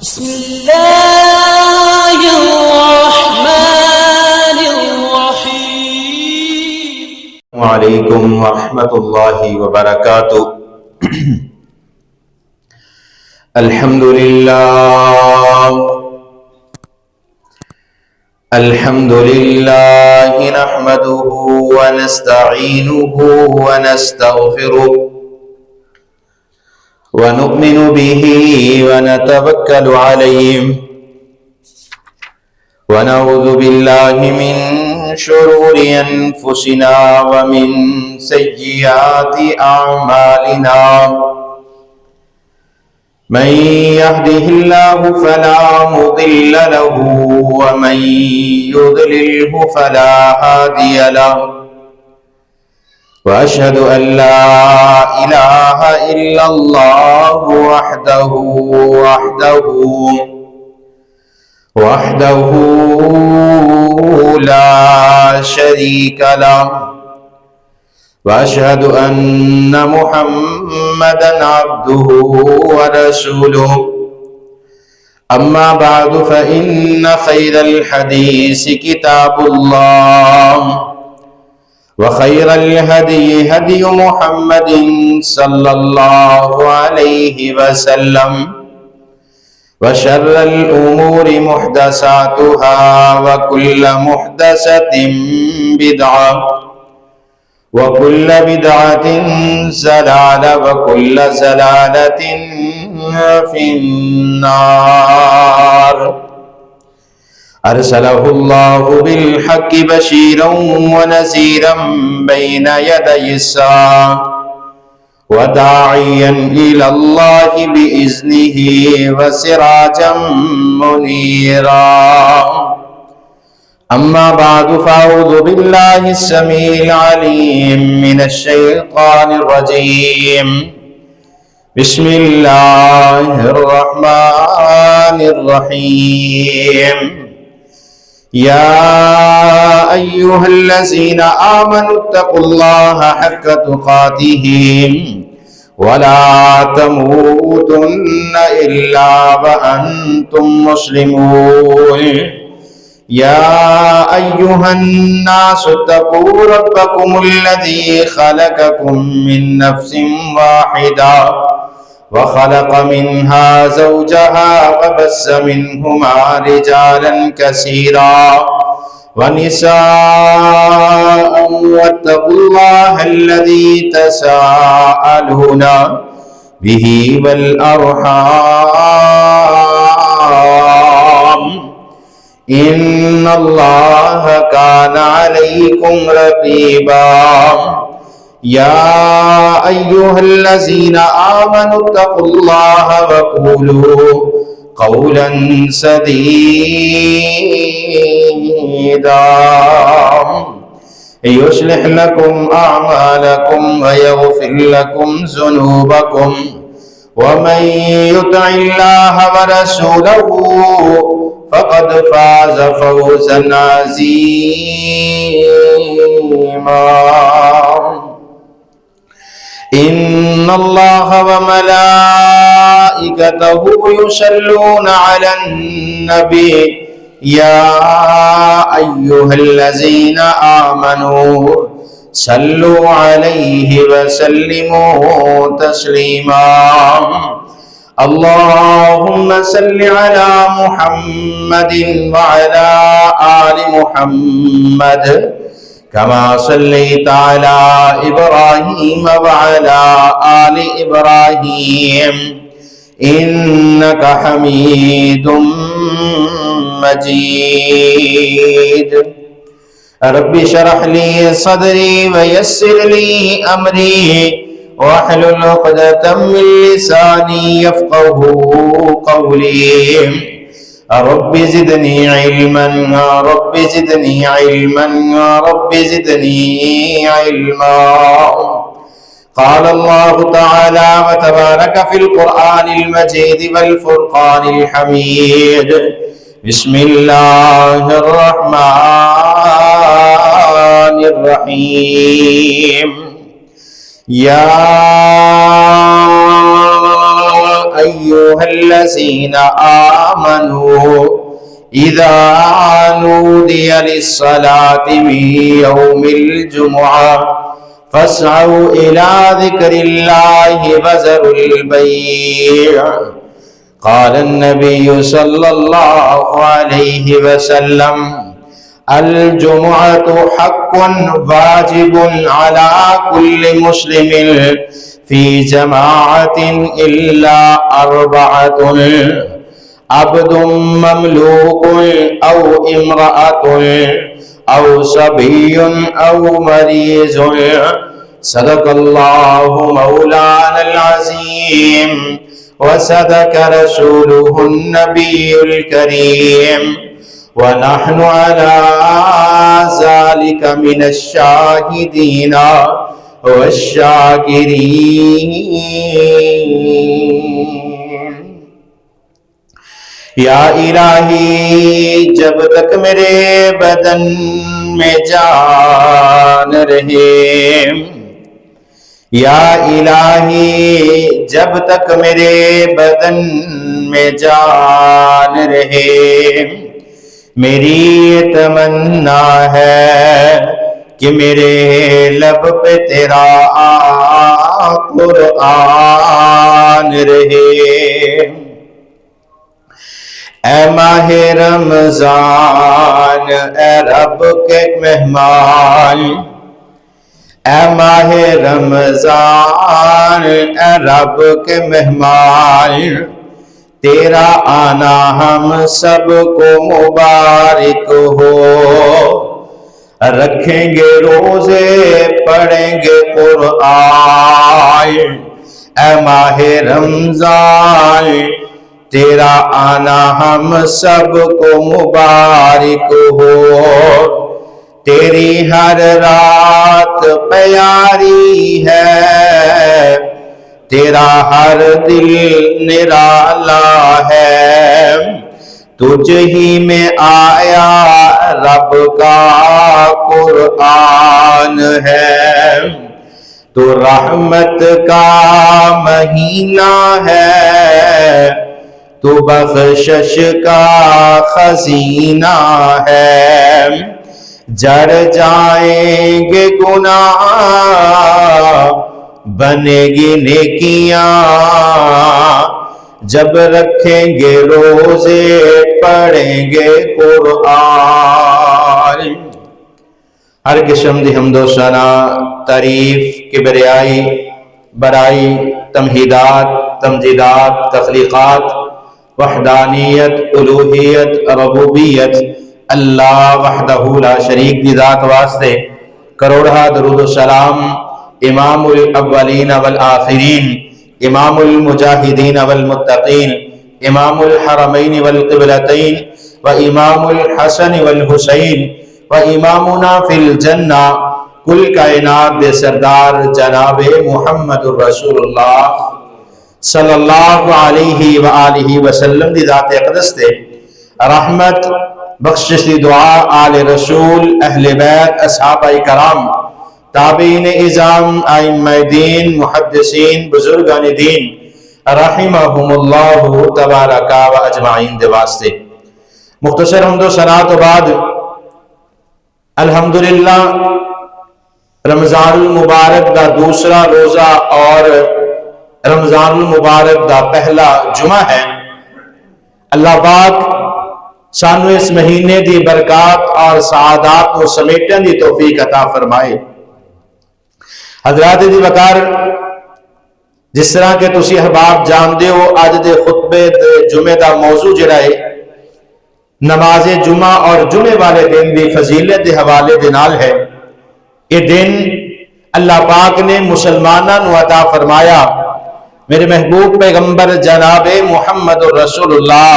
بسم الله الرحمن الرحيم. وعليكم ورحمة الله وبركاته. الحمد لله نحمده ونستعينه ونستغفره ونؤمن به ونتوكل عليه ونعوذ بالله من شرور أنفسنا ومن سيئات أعمالنا. من يهده الله فلا مضل له ومن يضلله فلا هادي له، وأشهد أن لا إله إلا الله وحده لا شريك له، وأشهد أن محمدا عبده ورسوله. أما بعد فإن خير الحديث كتاب الله، وخير الهدي هدي محمد صلى الله عليه وسلم، وشر الأمور محدثاتها وكل محدثة بدعة وكل بدعة ضلالة وكل ضلالة في النار. أرسله الله بالحق بشيرا ونذيرا بين يدي الساعة، وداعيا إلى الله بإذنه وسراجا منيرا. أما بعد فأعوذ بالله السميع العليم من الشيطان الرجيم. بسم الله الرحمن الرحيم. يا أيها الذين آمنوا اتقوا الله حق تقاته ولا تموتن إلا وأنتم مسلمون. يا أيها الناس اتقوا ربكم الذي خلقكم من نفس واحدة وخلق منها زوجها وبث منهما رجالا كثيرا ونساء، واتقوا الله الذي تساءلون به والأرحام، إن الله كان عليكم رقيبا. يا أيها الذين آمنوا اتقوا الله وقولوا قولا سديدا يصلح لكم أعمالكم ويغفر لكم ذنوبكم، ومن يطع الله ورسوله فقد فاز فوزا عظيما. إن الله وملائكته يصلون على النبي يا أيها الذين آمنوا صلوا عليه وسلموا تسليما. اللهم صل على محمد وعلى آل محمد كما صليت على إبراهيم وعلى آل إبراهيم إنك حميد مجيد. رب اشرح لي صدري ويسر لي أمري واحلل عقدة من لساني يفقه قولي. رب زدني علما رب زدني علما رب زدني علما. قال الله تعالى وتبارك في القرآن المجيد والفرقان الحميد. بسم الله الرحمن الرحيم. يا أيها الذين آمنوا إذا نودي للصلاة من يوم الجمعة فاسعوا إلى ذكر الله وذروا البيع. قال النبي صلى الله عليه وسلم الجمعة حق واجب على كل مسلم في جماعة إلا أربعة: عبد مملوك أو امرأة أو صبي أو مريض. صدق الله مولانا العظيم وصدق رسوله النبي الكريم ونحن على ذلك من الشاهدين والشاکرین. یا الہی جب تک میرے بدن میں جان رہے، یا الہی جب تک میرے بدن میں جان رہے، میری تمنا ہے کہ میرے لب پہ تیرا قرآن رہے. اے ماہ رمضان اے رب کے مہمان، اے ماہ رمضان اے رب کے مہمان، تیرا آنا ہم سب کو مبارک ہو. رکھیں گے روزے پڑھیں گے قرآن، اے ماہ رمضان تیرا آنا ہم سب کو مبارک ہو. تیری ہر رات پیاری ہے، تیرا ہر دل نرالا ہے، تجھ ہی میں آیا رب کا قرآن ہے. تو رحمت کا مہینہ ہے، تو بخشش کا خزینہ ہے. جڑ جائیں گے گناہ بنے گی نیکیاں، جب رکھیں گے روزے پڑھیں گے قرآن. ہر قسم دی حمد و ثنا، تعریف، کبریائی، برائی، تمہیدات، تمجیدات، تخلیقات، وحدانیت، الوہیت، ربوبیت اللہ وحدہ لا شریک دی ذات واسطے کروڑہ درود و سلام امام الاولین والآخرین، امام المجاہدین والمتقین، امام الحرمین والقبلتین، و امام الحسن والحسین، و امامنا فی الجنہ، کل کائنات دے سردار جناب محمد الرسول اللہ صلی اللہ علیہ وآلہ وسلم دی ذات اقدس دے رحمت بخشش دی دعا آل رسول، اہل بیت، اصحابہ کرام، تابعین اعظام، ائمہ دین، محدثین، بزرگان دین رحمہم اللہ تبارک و اجمعین دے واسطے. مختصر حمد و ثنا تو بعد الحمدللہ رمضان المبارک دا دوسرا روزہ اور رمضان المبارک دا پہلا جمعہ ہے. اللہ پاک سانو اس مہینے دی برکات اور سعادات کو سمیٹن دی توفیق عطا فرمائے. حضرات دی وقار، جس طرح کہ تسی احباب جاندے ہو، آج دے خطبے جمعہ دا موضوع جڑا ہے نماز جمعہ اور جمعے والے دن دی فضیلت دے حوالے دے نال ہے. یہ دن اللہ پاک نے مسلمانوں نو عطا فرمایا. میرے محبوب پیغمبر جناب محمد الرسول اللہ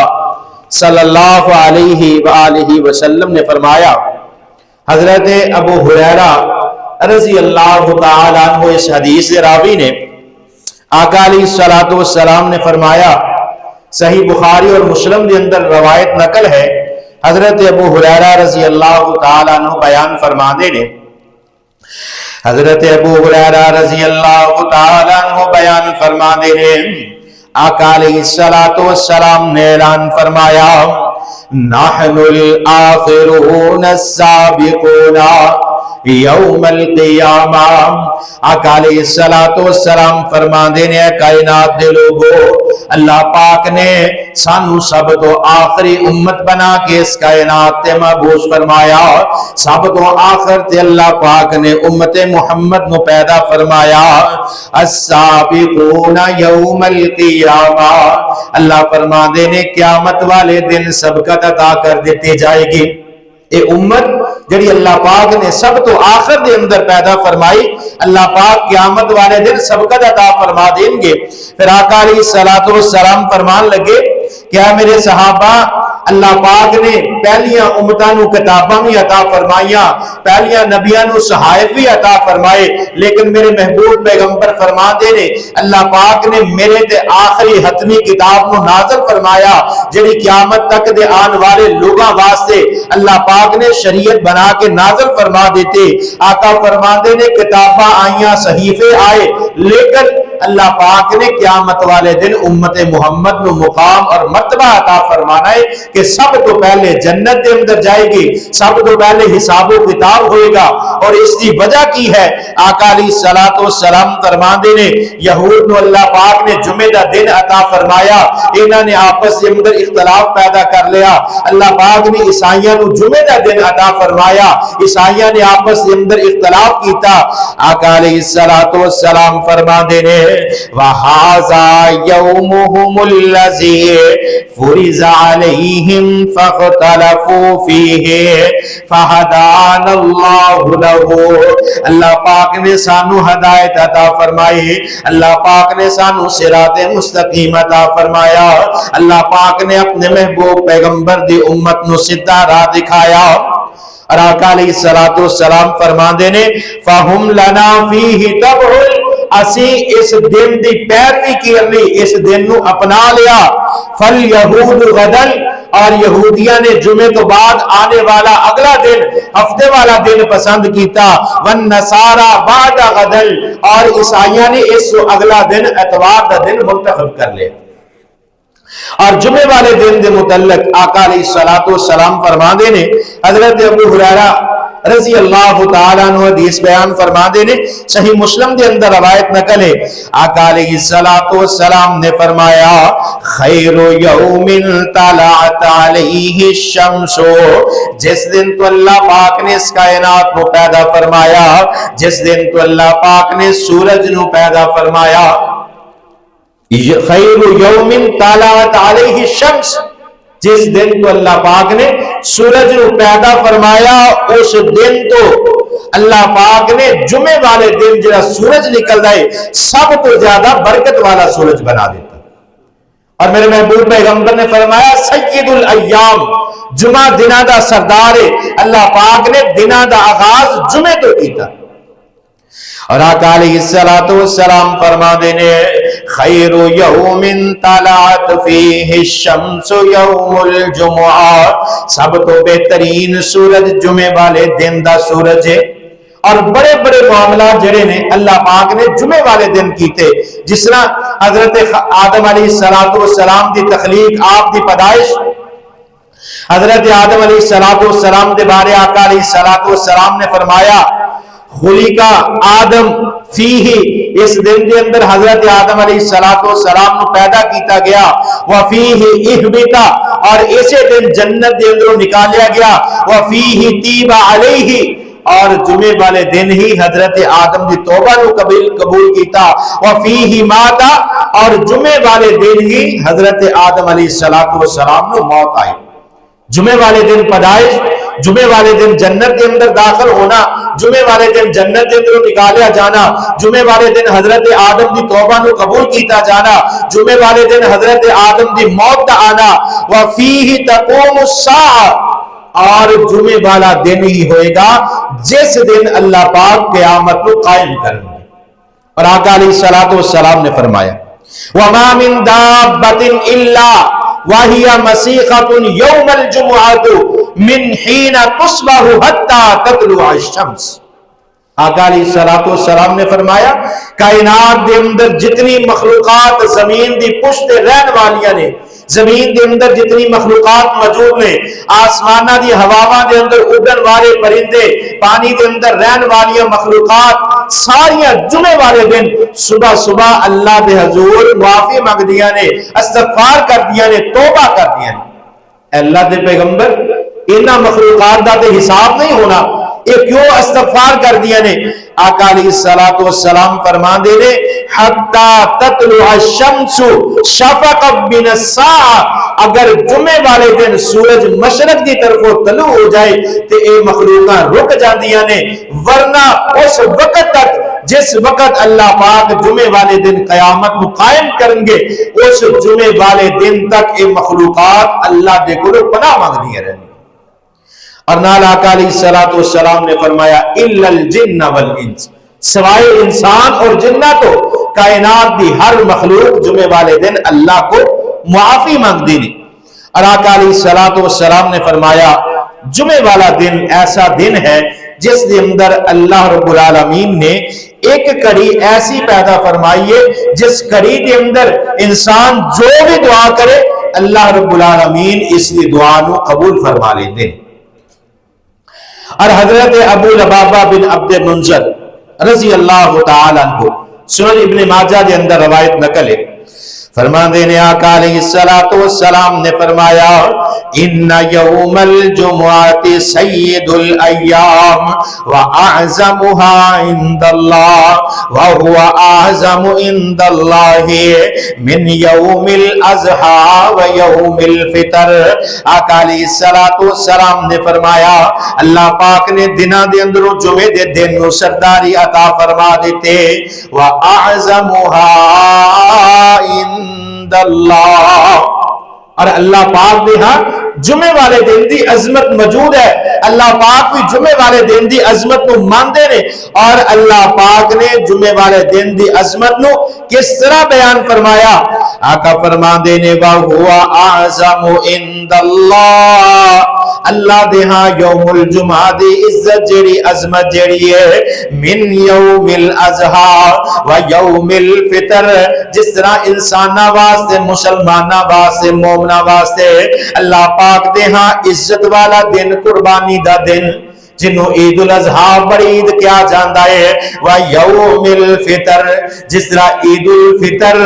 صلی اللہ علیہ وآلہ وسلم نے فرمایا، حضرت ابو ہریرہ رضی اللہ تعالیٰ عنہ اس حدیث راوی نے آقا علیہ السلام نے فرمایا، صحیح بخاری اور مسلم کے اندر روایت نقل ہے، حضرت ابو ہریرہ رضی اللہ تعالیٰ عنہ بیان فرمانے نے، حضرت ابو ہریرہ رضی اللہ تعالیٰ عنہ بیان فرمانے نے، آقا علیہ السلام نے اعلان فرمایا نحن الآخرون السابقون یوم القیامہ. آقا علیہ السلام فرما دینے کائنات دے لوگو اللہ پاک نے سانو سب تو آخری امت بنا کے اس کائنات تے مبعوث فرمایا. سب تو آخر تے اللہ پاک نے امت محمد نو پیدا فرمایا. السابقون یوم القیامہ اللہ فرما دینے قیامت والے دن سبقت عطا کر دیتی جائے گی. اے امت جڑی اللہ پاک نے سب تو آخر دے اندر پیدا فرمائی اللہ پاک قیامت والے دن سبقت عطا فرما دیں گے. پھر آقا علیہ السلام فرمان لگے کیا میرے صحابہ اللہ پاک نے پہلیاں امتاں نو کتاباں بھی عطا فرمائیاں پہلیاں نبیاں نو صحائف بھی عطا فرمائے لیکن میرے محبوب پیغمبر فرما دے نے اللہ پاک نے میرے تے آخری حتمی کتاب نو نازل فرمایا جڑی قیامت تک دے آن والے لوگاں واسطے اللہ پاک نے شریعت بنا کے نازل فرما دیتے. آقا فرما دے نے کتاباں آئیاں صحیفے آئے لیکن اللہ پاک نے قیامت والے دن امت محمد نو مقام اور مرتبہ عطا فرمانا ہے کہ سب تو پہلے جنت دے اندر جائے گی سب تو پہلے حساب و کتاب ہوئے گا. اور اس کی وجہ کی ہے آقا علیہ السلام فرمان دے نے یہود نو اللہ پاک نے جمعہ دا دن عطا فرمایا انہاں نے آپس کے اندر اختلاف پیدا کر لیا. اللہ پاک نے عیسائیاں نو جمعہ دا دن عطا فرمایا عیسائیاں نے آپس کے اندر اختلاف کیتا. آقا علیہ السلام فرمان دے نے وَهَذَا يَوْمُهُمُ الَّذِي فُرِضَ عَلَيْهِمْ فَاخْتَلَفُوا فِيهِ فَهَدَانَ اللَّهُ لَهُ. اللہ پاک نے سانو ہدایت عطا فرمائی اللہ پاک نے سانو صراط مستقیم عطا فرمایا اللہ پاک نے اپنے محبوب پیغمبر دی امت نو سیدھا راہ دکھایا. اور آقا علیہ السلام فرما دینے فَهُمْ لَنَا فِيهِ تَبْعُ اسی اس دن دی پیروی کی علی اس دن نو اپنا لیا. فَالْيَهُودُ غَدًا اور یہودیاں نے جمعے تو بعد آنے والا اگلا دن ہفتے والا دن پسند کیتا. وَالنَّصَارَى بَعْدَ غَدًا اور عیسائیاں نے اس اگلا دن اتوار دا دن منتخب کر لیا. اور جمعے والے دن دے متعلق آقا علیہ السلام فرما دینے حضرت ابو ہریرہ رضی اللہ تعالیٰ عنہ حدیث بیان فرما دینے صحیح مسلم دے اندر روایت نقل ہے آقا علیہ السلام نے فرمایا خیر یوم طلعت علیہ الشمس جس دن تو اللہ پاک نے اس کائنات کو پیدا فرمایا جس دن تو اللہ پاک نے سورج نو پیدا فرمایا خیر یوم طلعت علیہ الشمس جس دن تو اللہ پاک نے سورج نو پیدا فرمایا اس دن تو اللہ پاک نے جمعے والے دن جڑا سورج نکل ہے سب تو زیادہ برکت والا سورج بنا دیتا. اور میرے محبوب پیغمبر نے فرمایا سید الایام جمعہ دنہ دا سردار ہے اللہ پاک نے دنہ دا آغاز جمعے تو کیتا. اور آقا علیہ السلام فرما دینے خیر یوم طلعت فیہ الشمس یوم الجمعہ سب تو بہترین سورج جمعے والے دن دا سورج ہے. اور بڑے بڑے معاملات جڑے نے اللہ پاک نے جمعے والے دن کیتے جس طرح حضرت آدم علیہ السلام دی تخلیق آپ دی پیدائش حضرت آدم علیہ السلام دے بارے آقا علیہ السلام نے فرمایا خلیقہ آدم فیہ اس دن دے اندر حضرت آدم علیہ السلام نو پیدا کیتا گیا وفیہ اہبتا اور اسے دن جنت دے اندروں نکالیا گیا وفیہ تیب علیہ اور جمعے والے دن ہی حضرت آدم دی توبہ نو قبول کیتا وفیہ ماتا اور جمعے والے دن ہی حضرت آدم علیہ السلام نو موت آئی. جمعے والے دن پیدائش جمعے والے دن جنت کے اندر داخل ہونا جمعے والے دن جنت کے اندر نکالیا جانا جمعے والے دن حضرت آدم دی توبہ نو قبول کیتا جانا جمعے والے دن حضرت آدم دی موت دا آنا وفیہ تقوم الساعہ اور جمعے والا دن ہی ہوئے گا جس دن اللہ پاک قیامت کو قائم کریں گے. اور آقا علیہ السلام نے فرمایا وما من دابۃ الا وَهِيَ مَسِيخَةٌ يَوْمَ الْجُمُعَةُ مِنْ حِينَ تُصْبَحُ حَتَّى تَطْلُعَ الشَّمْسُ آقا علیہ الصلوۃ والسلام نے فرمایا کائنات دے اندر جتنی مخلوقات زمین دی پشت رہن والیاں نے، زمین دے اندر جتنی مخلوقات موجود نے، آسمانہ دی ہواواں دے اندر اڑن والے پرندے، پانی دے اندر رہن والی مخلوقات ساریاں جمعے والے دن صبح صبح اللہ دے حضور معافی مانگ دیا نے، استغفار کر دیا نے، توبہ کر دیا نے۔ اے اللہ دے پیغمبر، انہاں مخلوقات دا تے حساب نہیں ہونا، یہ کیوں استغفار کر دیا نے؟ آقا علیہ الصلوۃ والسلام فرما دے نے حتی تطلع الشمس شفقا من الساعہ، اگر جمعے والے دن سورج مشرق دی طرف طلوع ہو جائے تو اے مخلوقاں رک جاندیاں نے، ورنہ اس وقت تک جس وقت اللہ پاک جمعے والے دن قیامت کو قائم کریں گے، اس جمعے والے دن تک اے مخلوقات اللہ دے کولوں پناہ مانگ دیا رہے۔ اور نال آقا علیہ الصلوۃ والسلام نے فرمایا الا الجن والانس، سوائے انسان اور جناتوں، کائنات دی ہر مخلوق جمعے والے دن اللہ کو معافی مانگ دی۔ اور آقا علیہ الصلوۃ والسلام نے فرمایا جمعے والا دن ایسا دن ہے جس کے اندر اللہ رب العالمین نے ایک کڑی ایسی پیدا فرمائی ہے جس کڑی کے اندر انسان جو بھی دعا کرے اللہ رب العالمین اس کی دعا کو قبول فرما لیتے ہیں۔ اور حضرت ابو لبابہ بن عبد منذر رضی اللہ تعالی عنہ سنن ابن ماجہ کے اندر روایت نقل ہے، فرماندے نے آقا علیہ الصلوۃ والسلام نے فرمایا ان یوم الجمعۃ سید الایام واعظمها عند اللہ وهو اعظم عند اللہ من یوم الاضحى ویوم الفطر۔ آقا علیہ الصلوۃ والسلام نے فرمایا اللہ پاک نے دنوں دے اندر جمعے دے دن نو سرداری عطا فرما دیتے، واعظمها عند اللہ، اور اللہ پاک دے ہاں جمعے والے دن دی عظمت موجود ہے، اللہ پاک بھی جمعے والے دن دی عظمت نو مانتے نے، اور اللہ پاک نے جمعے والے دن دی عظمت نو کس طرح بیان فرمایا؟ آقا فرما دینے وَهُوَ أَعْظَمُ عِندَ اللَّهِ، اللہ دے ہاں یوم الجمعہ دی عزت جیڑی عظمت جیڑی ہے من یوم الاضحیٰ و یوم الفطر، جس طرح انسانہ واسطے، مسلمانہ واسطے، مومنہ واسطے اللہ پاک دے ہاں عزت والا دن، قربانی دا دن جنہوں عید الاضحیٰ بڑی عید کیا جاندہ ہے، و یوم الفطر جس طرح عید الفطر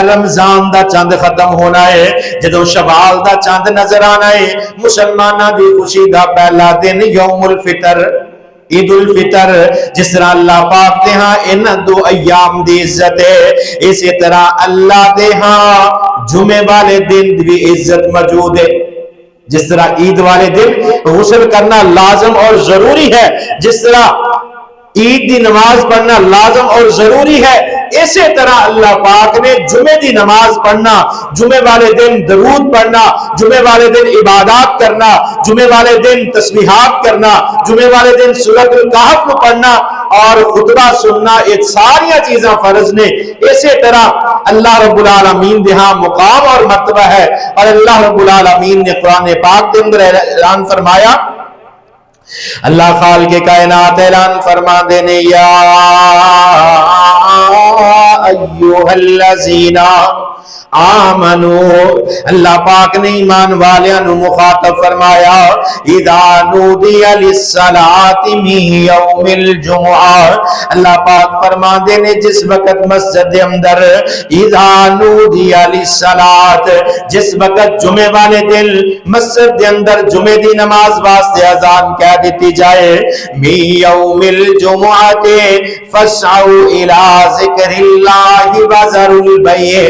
رمضان دا چاند ختم ہونا ہے، جدوں شوال دا چاند نظر آنا ہے، مسلمانہ دی خوشی دا پہلا دن یوم الفطر عید الفطر، جس طرح اللہ پاک دے ہاں ان دو ایام دی عزت ہے، اسی طرح اللہ دے ہاں جمعے والے دن بھی عزت موجود ہے۔ جس طرح عید والے دن غسل کرنا لازم اور ضروری ہے، جس طرح عید دی نماز پڑھنا لازم اور ضروری ہے، اسی طرح اللہ پاک نے جمعے دی نماز پڑھنا، جمعے والے دن درود پڑھنا، جمعے والے دن عبادات کرنا، جمعے والے دن تسبیحات کرنا، جمعے والے دن سورۃ الکہف کو پڑھنا اور خطبہ سننا، یہ ساری چیزاں فرض نے۔ اسی طرح اللہ رب العالمین دے ہاں مقام اور مرتبہ ہے، اور اللہ رب العالمین نے قرآن پاک کے اندر اعلان فرمایا، اللہ خالق کائنات اعلان فرما دینے یا ایوہ الذین آمنو، اللہ پاک نے ایمان والیاں نو مخاطب فرمایا اذا نودی للصلاۃ من یوم الجمعہ، اللہ پاک فرما دینے جس وقت مسجد دے اندر اذا نودی للصلاۃ، جس وقت جمعے والے دن مسجد دے اندر جمعے دی نماز واسطے اذان کہہ دیتی جائے من یوم الجمعہ فاسعوا الی ذکر اللہ وذروا البیع،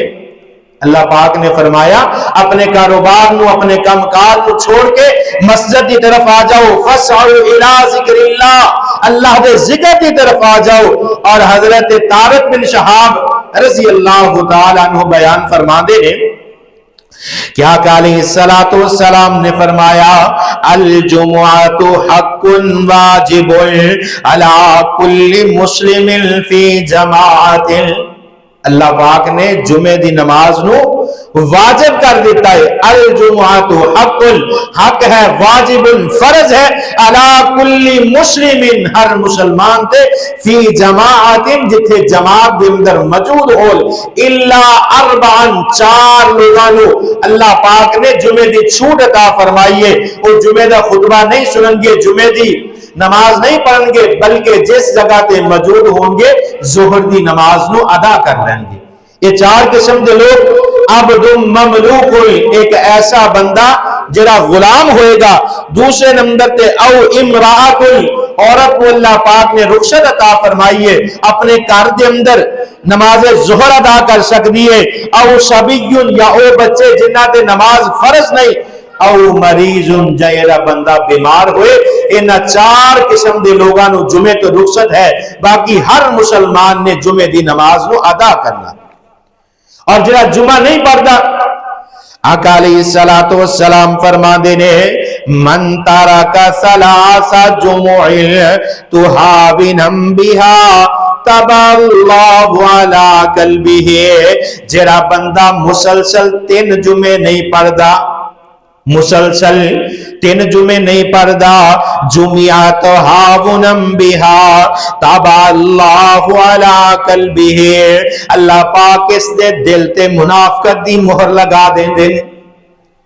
اللہ پاک نے فرمایا اپنے کاروبار نو، اپنے کام کار نو چھوڑ کے مسجد کی طرف آ جاؤ، فاسعوا الی ذکر اللہ، اللہ دے ذکر کی طرف آ جاؤ۔ اور حضرت طارق بن شہاب رضی اللہ تعالیٰ عنہ بیان فرما دے نے کہ آقا علیہ الصلوۃ والسلام نے فرمایا الجمعۃ حق واجب علی کل مسلم فی جماعت، اللہ پاک نے جمعے دی نماز نو واجب کر دیتا ہے. الجمعۃ حق، حق ہے، واجب، فرض ہے، علی کل مسلم، ہر مسلمان تے، فی جماعت، جتھے جماعت دے اندر موجود ہول، الا اربعا، چار لوگانو اللہ پاک نے جمعے دی چھوٹ عطا فرمائی ہے. وہ جمعے دا خطبہ نہیں سنن گے، جمعے دی نماز نہیں پڑھن گے، بلکہ جس جگہ تے موجود ہوں گے ظہر دی نماز نو ادا کر لیں گے. یہ چار قسم کے لوگ. عبد مملوک، ایک ایسا بندہ جڑا غلام ہوئے گا. دوسرے نمبر تے او امراۃ، عورت کو اللہ پاک نے رخصت عطا فرمائی ہے، اپنے گھر دے اندر نماز ظہر ادا کر سکتی ہے. او صبی، یا او بچے جنہ تے نماز فرض نہیں. او مریض، جیڑا بندہ بیمار ہوئے. ان چار قسم دے لوگاں نو جمعے تو رخصت ہے، باقی ہر مسلمان نے جمعے دی نماز نو ادا کرنا. اور جڑا جمعہ نہیں پڑھتا، آقا علیہ الصلوۃ والسلام فرما دینے، من ترک ثلاث جمع تہاونا بها طبع اللہ علی قلبہ. جڑا بندہ مسلسل 3 جمعے نہیں پڑھتا، مسلسل 3 جمعے نہیں پڑھدا، جمعہ تہاونم بہا طبع اللہ علی قلبہ، اللہ پاک اس دے دل تے منافقت دی مہر لگا دیں.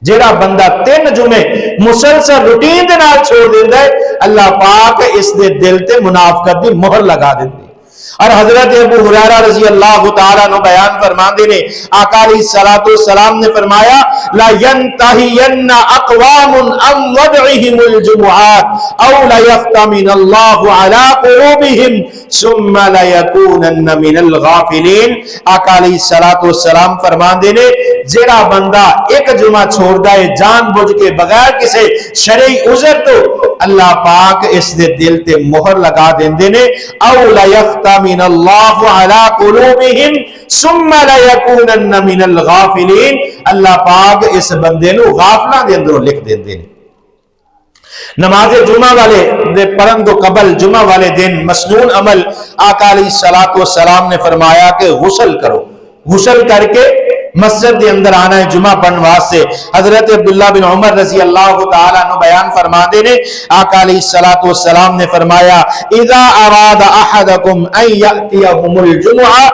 جڑا بندہ 3 جمعے مسلسل روٹین دے نال چھوڑ دیندا ہے، اللہ پاک اس دے دل تے منافقت دی مہر لگا دیں. اور حضرت ابو ہریرہ رضی اللہ تعالیٰ عنہ بیان فرماندے نے، آقا علیہ الصلوۃ والسلام نے فرمایا، لا ينتهين اقوام عن وضعهم الجمعات او لا يختمن الله على قلوبهم ثم لا يكونن من الغافلین. آقا علیہ الصلوۃ والسلام فرماندے نے، جڑا بندہ ایک جمعہ چھوڑدا ہے جان بوجھ کے بغیر کسی شرعی عذر تو، اللہ پاک اس دے دل تے مہر لگا دیندے نے. او لا يختمن اللہ علی قلوبہم ثم لیکونن من الغافلین، اللہ پاک اس بندے نو غافلاں دے اندروں لکھ دیندے نے. نماز جمعہ والے دے پڑھن تو قبل جمعہ والے دن مسنون عمل آقا علیہ الصلوۃ والسلام نے فرمایا کہ غسل کرو. غسل کر کے مسجد دے اندر آنا ہے جمعہ پڑھن واسطے. حضرت عبداللہ بن عمر رضی اللہ تعالیٰ عنہ بیان فرماتے نے، آقا علیہ الصلوۃ والسلام نے فرمایا، اذا اراد احدکم ان یاتیہم الجمعہ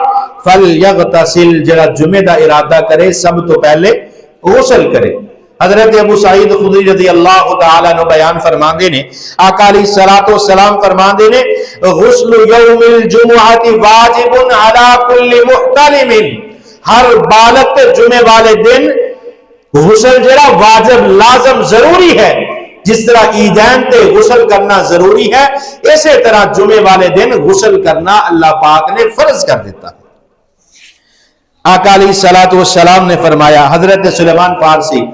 فلیغتسل، جڑا جمعہ دا ارادہ کرے سب تو پہلے غسل کرے. حضرت ابو سعید خدری رضی اللہ تعالیٰ عنہ بیان فرماندے نے، آقا علیہ الصلوۃ والسلام فرماندے نے، غسل یوم الجمعہ واجب علی کل محتلم، ہر بالغ تے جمعے والے دن غسل جڑا واجب لازم ضروری ہے. جس طرح عیدین تے غسل کرنا ضروری ہے، اسی طرح جمعے والے دن غسل کرنا اللہ پاک نے فرض کر دیتا. آقا علیہ الصلوۃ والسلام نے فرمایا، حضرت سلیمان فارسی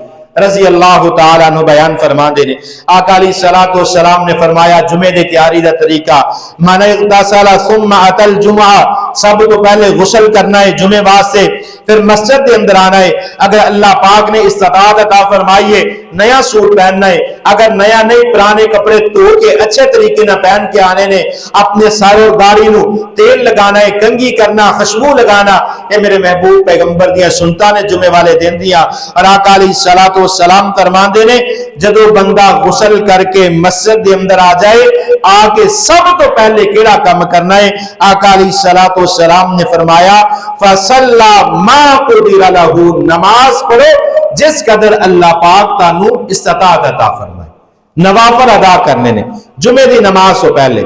رضی اللہ تعالیٰ عنہ بیان فرما دے نے، آقا علیہ الصلوۃ والسلام نے فرمایا جمعے دی تیاری دا طریقہ، من اغتسل ثم اتى الجمعہ، سب تو پہلے غسل کرنا ہے جمعے واسطے، پھر مسجد دے اندر آنا ہے. اگر اللہ پاک نے استطاعت عطا فرمائی ہے نیا سوٹ پہننا ہے، اگر نیا نہیں پرانے کپڑے توڑ کے اچھے طریقے نہ پہن کے آنے نے، اپنے سارے داڑھی نو تیل لگانا ہے، کنگھی کرنا، خوشبو لگانا، یہ میرے محبوب پیغمبر دیا سنتا نے جمعے والے دن دیا. اور آقا علیہ الصلوۃ والسلام فرماندے نے، جدو بندہ غسل کر کے مسجد دے اندر آ جائے، آ کے سب تو پہلے کیڑا کام کرنا ہے؟ آقا علیہ الصلوۃ والسلام نے فرمایا، فصلی ما قدر لہ، نماز پڑھو جس قدر اللہ پاک تانوں استطاعت عطا فرمائے. نوافل ادا کرنے نے جمعے دی نماز سے پہلے.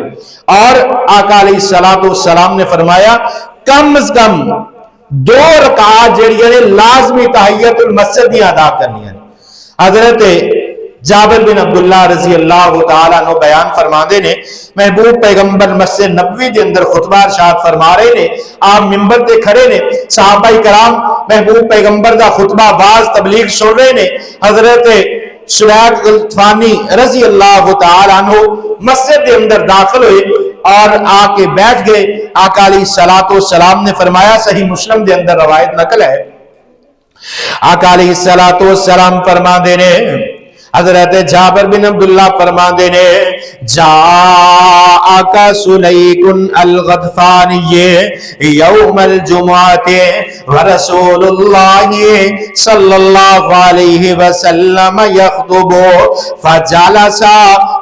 اور آقا علیہ الصلوۃ والسلام نے فرمایا کم از کم 2 رکعات جڑیاں نے لازمی تحیت المسجد دی ادا کرنی ہیں. حضرت جابر بن عبداللہ رضی اللہ تعالیٰ عنہ بیان فرماندے نے، محبوب پیغمبر مسجد نبوی دے اندر خطبہ ارشاد فرما رہے نے، آپ منبر تے کھڑے نے، صحابہ کرام محبوب پیغمبر دا خطبہ واز تبلیغ سن رہے نے. حضرت سلیق الفانی رضی اللہ تعالیٰ عنہ مسجد دے اندر داخل ہوئے اور آ کے بیٹھ گئے. آقا علیہ الصلوۃ والسلام نے فرمایا، صحیح مسلم دے اندر روایت نقل ہے، آقا علیہ الصلوۃ والسلام فرما دے نے، حضرت جابر بن عبداللہ فرماندے نے جاءک سلیک الغطفانی یوم الجمعۃ ورسول اللہ صلی اللہ علیہ وسلم یخطب فجلس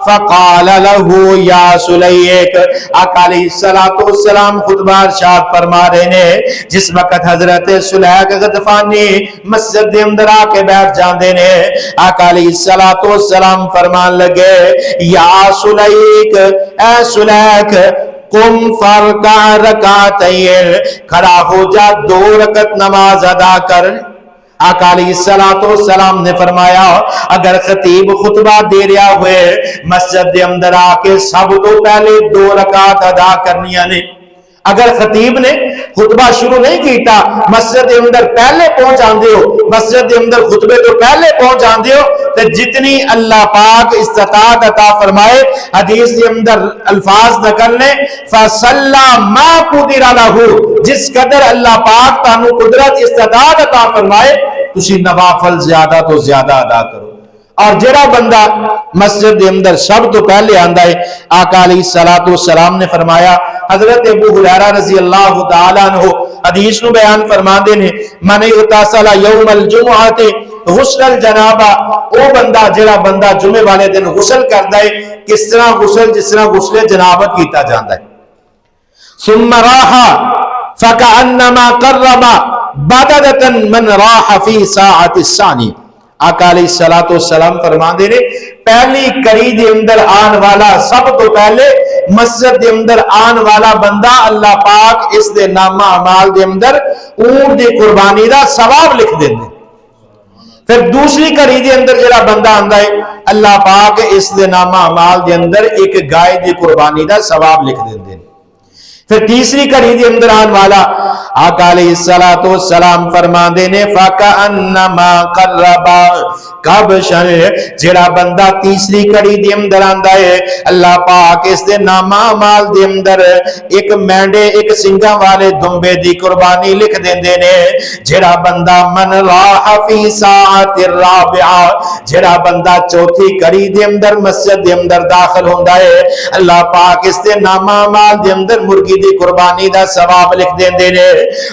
فقال له یا سلیک. آقا علیہ الصلوۃ والسلام خطبہ ارشاد فرما رہے نے جس وقت حضرت سلیک غطفانی مسجد دے اندر آ کے بیٹھ جاندے نے آقا علیہ الصلوۃ والسلام فرمان لگے یا سلیک اے سلیک قم فرکع رکعتین کھڑا ہو جا 2 رکعت نماز ادا کر. آقا علیہ الصلوۃ والسلام نے فرمایا اگر خطیب خطبہ دے رہا ہوئے مسجد دے اندر آ کے سب تو پہلے 2 رکعت ادا کرنیاں نے. اگر خطیب نے خطبہ شروع نہیں کیتا مسجد دے اندر پہلے پہنچ آندے ہو مسجد دے اندر خطبے تو پہلے پہنچ آندے ہو تو جتنی اللہ پاک استطاعت عطا فرمائے حدیث دے اندر الفاظ نقل نے فصلی ما قدر لہ جس قدر اللہ پاک تانوں قدرت استطاعت عطا فرمائے تسی نوافل زیادہ تو زیادہ ادا کرو. اور جڑا بندہ مسجد دے اندر سب تو پہلے آندا ہے آقا علیہ الصلوۃ والسلام نے فرمایا حضرت ابو ہریرہ رضی اللہ تعالی عنہ حدیث نو بیان فرماندے نے من اغتسل یوم الجمعۃ غسل الجنابہ او بندہ جڑا بندہ جمعے والے دن غسل کردا ہے کس طرح غسل جس طرح غسل جنابت کیتا جاندا ہے ثم راح فكأنما قرب بددة من راح في ساعة الثانية. آقا علیہ الصلوۃ والسلام فرماندے نے پہلی کڑی دے اندر آن والا سب تو پہلے مسجد دے اندر آن والا بندہ اللہ پاک اس دے نامہ اعمال دے اندر اونٹ دی قربانی دا ثواب لکھ دیندے. پھر دوسری کڑی دے اندر جڑا بندہ آندا ہے اللہ پاک اس دے نامہ اعمال دے اندر ایک گائے دی قربانی دا ثواب لکھ دیندے. پھر تیسری کڑی دے اندر آن والا آقا علیہ الصلوۃ والسلام فرماندے نے فَكَأَنَّمَا قَرَّبَ کبشا جڑا بندہ تیسری کڑی دے اندر آندا ہے اللہ پاک اس دے نامہ اعمال دے اندر ایک مینڈے ایک سنگاں والے دمبے دی قربانی لکھ دیندے نے. جڑا بندہ من راح فی ساعۃ الرابعہ جڑا بندہ چوتھی کڑی دے اندر مسجد دے اندر داخل ہوندا ہے اللہ پاک اس دے نامہ اعمال دے اندر مرغی دی قربانی دا ثواب لکھ دیندے نے.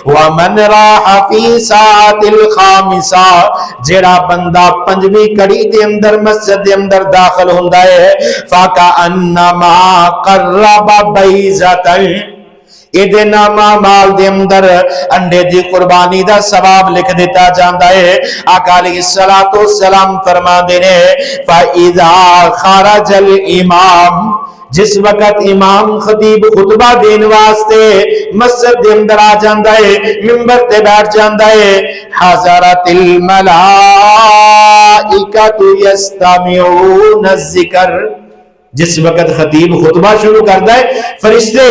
ومن راح فی ساعۃ الخامسہ جڑا بندہ پنجویں کڑی دے اندر مسجد دے اندر داخل ہوندا ہے فَكَأَنَّمَا قَرَّبَ بَيْضَةً ایدے نامہ مال دے اندر انڈے دی قربانی دا ثواب لکھ دیتا جاندا ہے. آقا علیہ الصلوۃ والسلام فرماندے نے فَإِذَا خَرَجَ الْإِمَامُ جس وقت امام خطیب خطبہ دین واسطے مسجد دے اندر آ جاندا ہے منبر تے بیٹھ جاندا ہے حضرت الملائکۃ یستمعون الذکر جس وقت خطیب خطبہ شروع کردا ہے فرشتے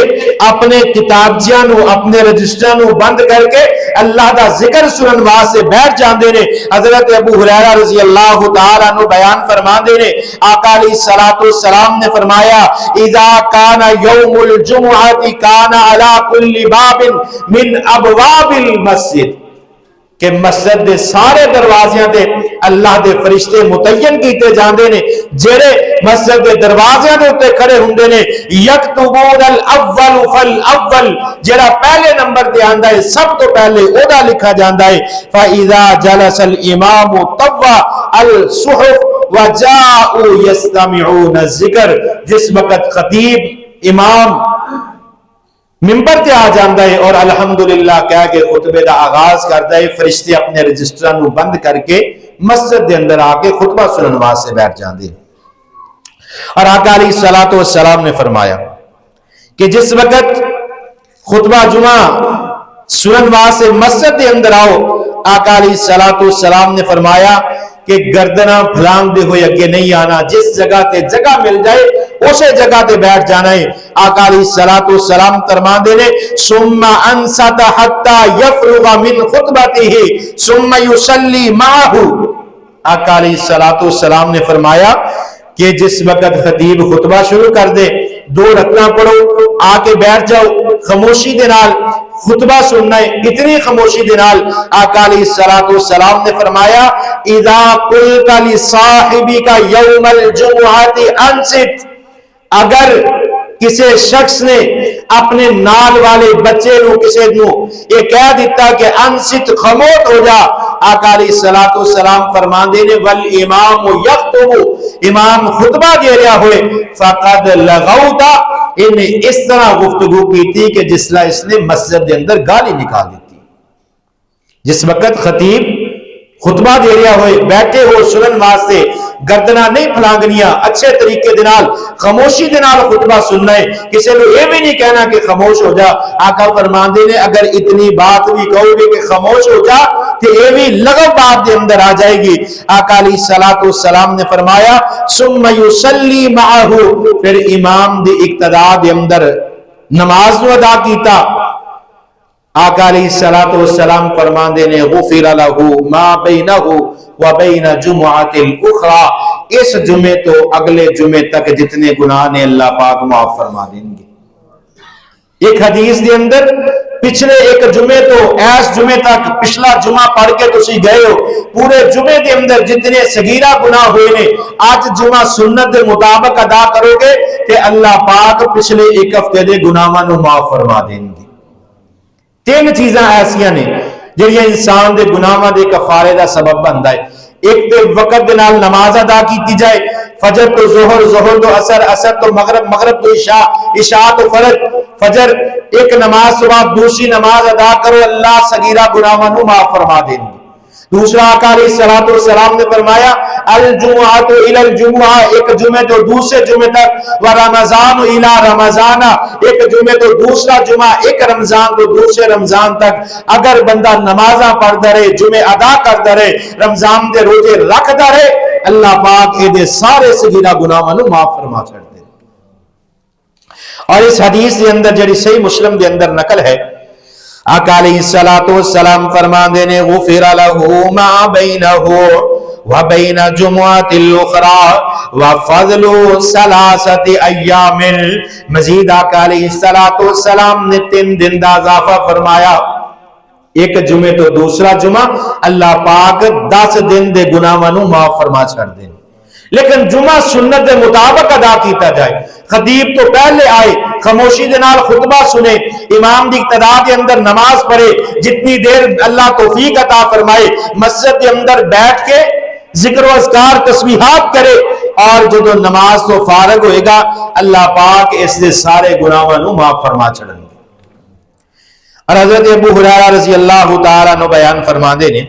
اپنے کتابچیاں نو اپنے رجسٹر نو بند کر کے اللہ دا ذکر سنن واسطے بیٹھ جاندے نے. حضرت ابو ہریرہ رضی اللہ تعالی عنہ بیان فرماندے نے آقا علیہ الصلوۃ والسلام نے فرمایا اذا کان یوم الجمعۃ کان علی کل باب من ابواب المسجد کہ مسجد دے سارے دروازیاں دے اللہ دے فرشتے متعین کیتے جاندے نے جڑے مسجد دے دروازیاں دے اوتے کھڑے ہوندے نے یکتبون الاول فالاول جڑا پہلے نمبر تے آندا ہے سب تو پہلے اودا لکھا جاندا ہے فاذا جلس الامام طوى الصحف وجاءوا يستمعون الذکر جس وقت خطیب امام منبر تے آ جاندا ہے اور الحمدللہ کہہ کے خطبے دا آغاز کردا ہے فرشتے اپنے رجسٹراں نو بند کر کے مسجد دے اندر آ کے خطبہ سنن واسطے بیٹھ جاندے. اور آقا علیہ الصلوۃ والسلام نے فرمایا کہ جس وقت خطبہ جمعہ سنن واسطے مسجد دے اندر آؤ آقا علیہ الصلوۃ والسلام نے فرمایا کہ گردناں پھلانگ دے ہوئے اگے نہیں آنا جس جگہ تے جگہ مل جائے اسے جگہ تے بیٹھ جانا ہے. آقا علیہ الصلوۃ والسلام فرماندے نے ثم انصت حتى يفرغ من خطبته ثم يصلي معه. آقا علیہ الصلوۃ والسلام نے فرمایا کہ جس وقت خطیب خطبہ شروع کر دے 2 رکعتاں پڑھو آ کے بیٹھ جاؤ خاموشی دے نال خطبہ سننا ہے، اتنی خاموشی دے نال آقا علیہ الصلوۃ والسلام نے فرمایا اذا قلت لصاحبک یوم الجمعۃ انصت، اگر کسی شخص نے اپنے نال والے بچے نو کسی نو یہ کہہ دیتا کہ انصت خاموش ہو جا، آقا علیہ الصلوۃ والسلام فرماندے نے والامام یخطب، امام خطبہ دے رہا ہوئے فقد لغوت، انہیں اس طرح گفتگو کی تھی کہ جس طرح اس نے مسجد کے اندر گالی نکال دی تھی۔ جس وقت خطیب خطبہ دے رہا ہوئے بیٹھے ہو سنن واسطے گردنا نہیں پھلانگنیاں، اچھے طریقے دے نال خاموشی دے نال خطبہ سننا ہے، کسی نے یہ بھی نہیں کہنا کہ خاموش ہو جا۔ آقا فرماندے نے اگر اتنی بات بھی کہو گے کہ خاموش ہو جا تو یہ بھی لغو بات دے اندر آ جائے گی۔ آقا علیہ الصلوۃ والسلام نے فرمایا ثم یصلی معہ، پھر امام دی اقتداء دے اندر نماز نو ادا کیتا۔ آقا علیہ الصلوۃ والسلام فرماندے نے غفر لہ ما بینہ و بین جمعۃ الاخری، اس جمعے تو اگلے جمعے تک جتنے گناہ نے اللہ پاک معاف فرما دیں گے۔ ایک حدیث دے اندر پچھلے ایک جمعے تو ایس جمعے تک پچھلا جمعہ پڑھ کے تسی گئے ہو، پورے جمعے دے اندر جتنے صغیرہ گناہ ہوئے نے آج جمعہ سنت دے مطابق ادا کرو گے کہ اللہ پاک پچھلے ایک ہفتے دے گناہاں نو معاف فرما دیں گے۔ تین چیزاں ایسیاں نے جڑیاں انسان دے گناہاں دے کفارے دا سبب بندا ہے۔ ایک تے وقت دے نال نماز ادا کیتی جائے، فجر تو ظہر، ظہر تو عصر، عصر تو مغرب، مغرب تو عشاء، عشاء تو فجر، ایک نماز کے بعد دوسری نماز ادا کرو، اللہ صغیرہ گناہاں نو معاف فرما دیں گے۔ دوسرا آقا علیہ الصلوۃ والسلام نے فرمایا الجمعۃ الی الجمعہ، ایک جمعے تو دوسرے جمعے تک، و رمضان الی رمضان، ایک جمعے تو دوسرا جمعہ، ایک رمضان تو دوسرے رمضان تک اگر بندہ نمازاں پڑھدا رہے، جمعے ادا کردا رہے، رمضان دے روزے رکھدا رہے، اللہ پاک اے دے سارے صغیرہ گناہاں نو معاف فرما چھڑ دے۔ اور اس حدیث دے اندر جڑی صحیح مسلم دے اندر نقل ہے، آقا علیہ الصلوۃ والسلام فرماندے نے غفر لہ ما بینہ و بین جمعۃ الاخری و فضل ثلاثۃ ایام، مزید آقا علیہ الصلوۃ والسلام نے 3 دن دا اضافہ فرمایا، ایک جمعے تو دوسرا جمعہ اللہ پاک 10 دن دے گناہاں نو معاف فرما چھڑ دے۔ لیکن جمعہ سنت دے مطابق ادا کیتا جائے، خطیب تو پہلے آئے، خاموشی دے نال خطبہ سنے، امام دی اقتداء دے اندر نماز پڑھے، جتنی دیر اللہ توفیق عطا فرمائے مسجد دے اندر بیٹھ کے ذکر و اذکار تسبیحات کرے، اور جدو نماز تو فارغ ہوئے گا اللہ پاک اس دے سارے گناہاں نو معاف فرما چھڑن گے۔ اور حضرت ابو ہریرہ رضی اللہ تعالیٰ عنہ بیان فرماندے نے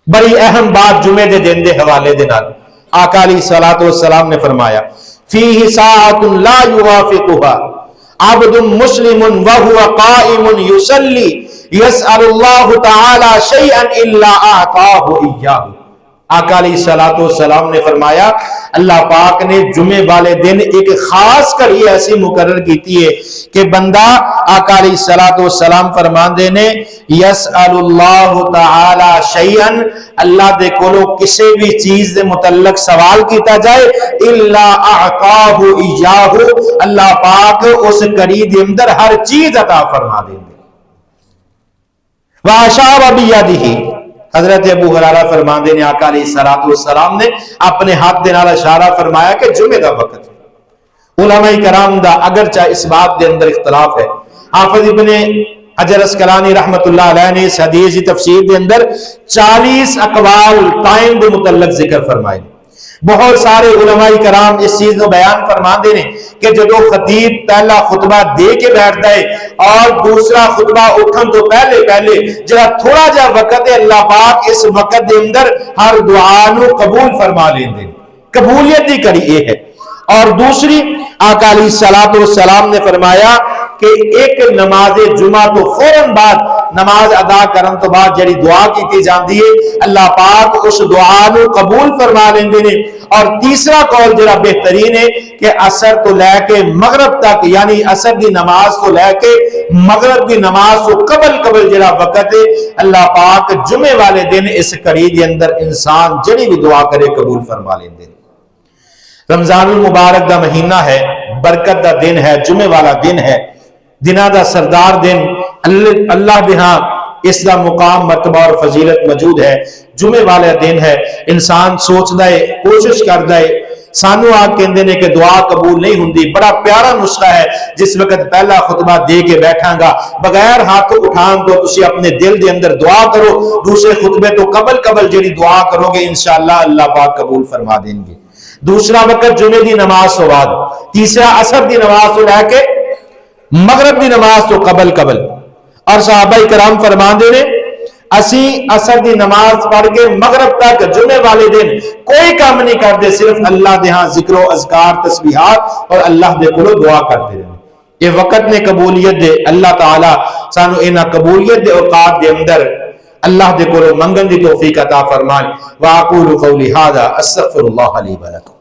بڑی اہم بات جمعے دے دن دے حوالے دے نال، آقا علیہ الصلوۃ والسلام نے فرمایا فیہ ساعۃ لا یوافقها عبد مسلم وهو قائم یصلی یسأل اللہ تعالی شیئا الا اعطاه ایاہ۔ آقا علیہ الصلوۃ والسلام نے فرمایا اللہ پاک نے جمعے والے دن ایک خاص گھڑی ایسی مقرر کیتی ہے کہ بندہ، آقا علیہ الصلوۃ والسلام فرماندے نے یسأل اللہ تعالی شیئا، اللہ دے کولو کسی بھی چیز دے متعلق سوال کیتا جائے الا اعطاہ ایاہ، اللہ پاک اس گھڑی دے اندر ہر چیز عطا فرما دیں گے۔ واشار بیدہ، حضرت ابو ہریرہ فرماندے نے آقا علیہ الصلوۃ والسلام نے اپنے ہاتھ دے نال اشارہ فرمایا کہ جمعے دا وقت ہے۔ علماء کرام دا اگرچہ اس بات دے اندر اختلاف ہے، حافظ ابن حجر اسقلانی رحمت اللہ علیہ نے اس حدیث کی تفسیر دے اندر 40 اقوال ٹائم دے متعلق ذکر فرمائے۔ بہت سارے علماء کرام اس چیز کو بیان فرماندے نے کہ جدو خطیب پہلا خطبہ دے کے بیٹھتا ہے اور دوسرا خطبہ اٹھن تو پہلے جہاں تھوڑا جا وقت ہے، اللہ پاک اس وقت دے اندر ہر دعا نو قبول فرما لیندے، قبولیت دی کڑی یہ ہے۔ اور دوسری آقا علیہ الصلوۃ والسلام نے فرمایا کہ ایک نماز جمعہ تو فوراً بعد نماز ادا کرن تو بعد جڑی دعا کی جاندی ہے اللہ پاک اس دعا نو قبول فرما لیندے نے۔ اور تیسرا قول جڑا بہترین ہے کہ عصر تو لے کے مغرب تک، یعنی عصر دی نماز تو لے کے مغرب دی نماز تو قبل جڑا وقت ہے اللہ پاک جمعے والے دن اس کڑی دے اندر انسان جڑی بھی دعا کرے قبول فرما لیندے۔ رمضان المبارک دا مہینہ ہے، برکت دا دن ہے، جمعے والا دن ہے، دنہ دا سردار دن، اللہ دے ہاں اس دا مقام مرتبہ اور فضیلت موجود ہے. جمعے والے دن ہے, انسان سوچدا ہے, کوشش کردا ہے. سانو آ کہندے نے کہ دعا قبول نہیں ہوندی. بڑا پیارا نسخہ ہے. جس وقت پہلا خطبہ دے کے بیٹھاں گا, بغیر ہاتھ اٹھان تو تسی اپنے دل دے اندر دعا کرو. دوسرے خطبے تو قبل جڑی دعا کرو گے انشاءاللہ اللہ پاک قبول فرما دیں گے. دوسرا وقت جمعے دی نماز تو بعد, تیسرا عصر دی نماز تو لے کے مغرب دی نماز تو قبل. اور صحابہ کرام فرماندے نے اسی عصر دی نماز پڑھ کے مغرب تک جمعے والے دن کوئی کام نہیں کرتے, صرف اللہ دے ہاں ذکر و اذکار تسبیحات اور اللہ دے کولو دعا کرتے رہے. یہ وقت نے قبولیت دے. اللہ تعالی سانو انہاں قبولیت دے اوقات دے اندر اللہ دے کولو منگن دی توفیق عطا فرمائے. واقول قولی ھذا استغفر اللہ لی ولکم.